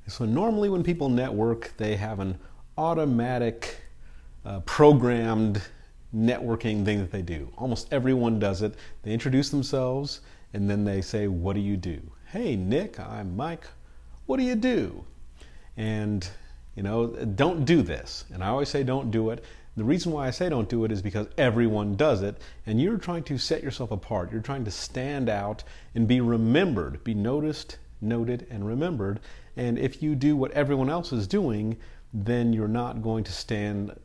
So normally when people network, they have an automatic programmed networking thing that they do. Almost everyone does it. They introduce themselves and then they say, what do you do? Hey, Nick, I'm Mike. What do you do? And, don't do this. And I always say don't do it. The reason why I say don't do it is because everyone does it, and you're trying to set yourself apart. You're trying to stand out and be remembered, be noticed, noted, and remembered. And if you do what everyone else is doing, then you're not going to stand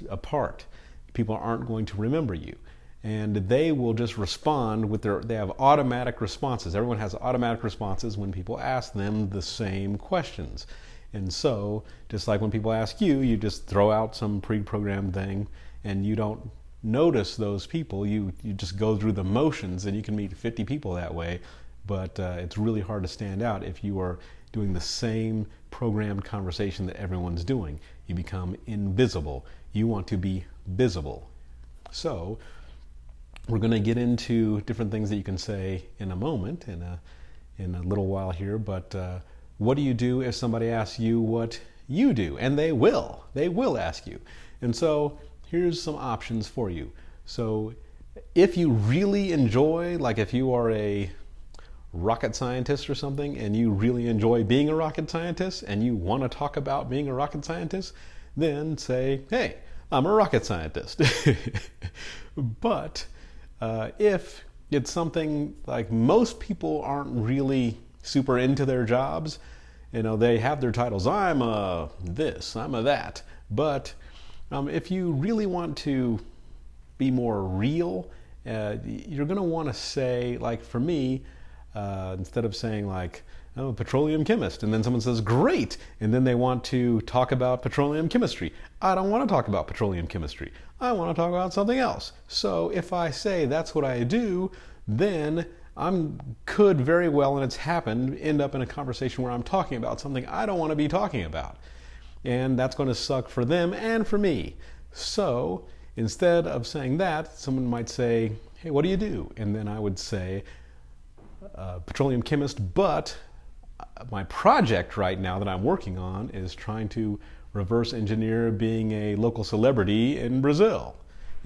apart. People aren't going to remember you. And they will just respond with they have automatic responses. Everyone has automatic responses when people ask them the same questions. And so, just like when people ask you, you just throw out some pre-programmed thing and you don't notice those people. You just go through the motions, and you can meet 50 people that way, but it's really hard to stand out if you are doing the same programmed conversation that everyone's doing. You become invisible. You want to be visible. So, we're going to get into different things that you can say in a moment, in a little while here, but what do you do if somebody asks you what you do? And they will ask you. And so here's some options for you. So if you really enjoy, like if you are a rocket scientist or something and you really enjoy being a rocket scientist and you want to talk about being a rocket scientist, then say, hey, I'm a rocket scientist. But if it's something like most people aren't really super into their jobs, they have their titles. I'm a this, I'm a that. But if you really want to be more real, you're going to want to say, like for me, instead of saying like, I'm a petroleum chemist, and then someone says, great, and then they want to talk about petroleum chemistry. I don't want to talk about petroleum chemistry. I want to talk about something else. So if I say that's what I do, then could very well, and it's happened, end up in a conversation where I'm talking about something I don't want to be talking about. And that's going to suck for them and for me. So instead of saying that, someone might say, hey, what do you do? And then I would say, petroleum chemist, but my project right now that I'm working on is trying to reverse engineer being a local celebrity in Brazil.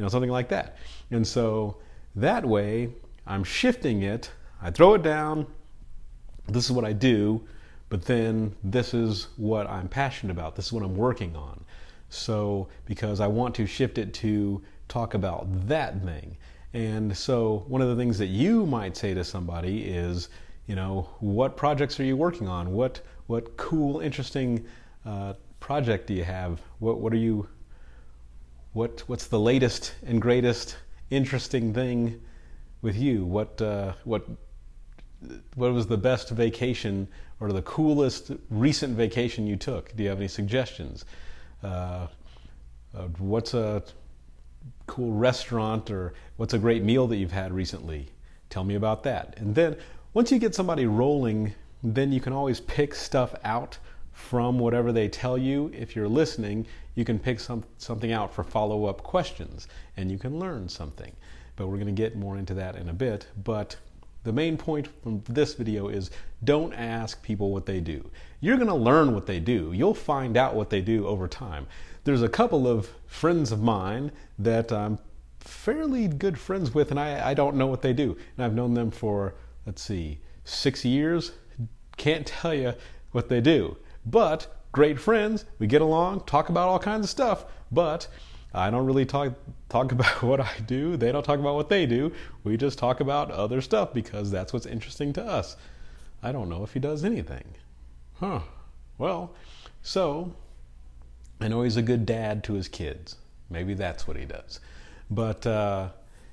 Something like that. And so that way, I'm shifting it, I throw it down, this is what I do, but then this is what I'm passionate about, this is what I'm working on. So, because I want to shift it to talk about that thing. And so one of the things that you might say to somebody is, what projects are you working on? What cool, interesting project do you have? What's the latest and greatest interesting thing with you? What was the best vacation or the coolest recent vacation you took? Do you have any suggestions? What's a cool restaurant, or what's a great meal that you've had recently? Tell me about that. And then once you get somebody rolling, then you can always pick stuff out from whatever they tell you. If you're listening, you can pick something out for follow-up questions, and you can learn something. But we're going to get more into that in a bit. But the main point from this video is don't ask people what they do. You're going to learn what they do. You'll find out what they do over time. There's a couple of friends of mine that I'm fairly good friends with, and I don't know what they do. And I've known them for, 6 years. Can't tell you what they do. But great friends. We get along, talk about all kinds of stuff. But I don't really talk about what I do. They don't talk about what they do. We just talk about other stuff because that's what's interesting to us. I don't know if he does anything. Well, so I know he's a good dad to his kids. Maybe that's what he does. But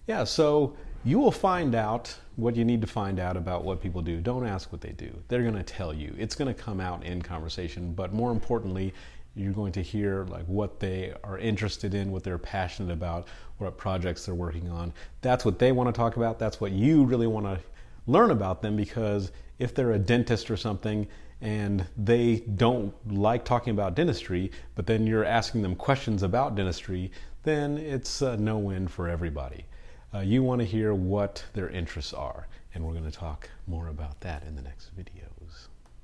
yeah, so you will find out what you need to find out about what people do. Don't ask what they do. They're going to tell you. It's going to come out in conversation. But more importantly, you're going to hear like what they are interested in, what they're passionate about, what projects they're working on. That's what they want to talk about. That's what you really want to learn about them, because if they're a dentist or something and they don't like talking about dentistry, but then you're asking them questions about dentistry, then it's a no-win for everybody. You want to hear what their interests are, and we're going to talk more about that in the next video.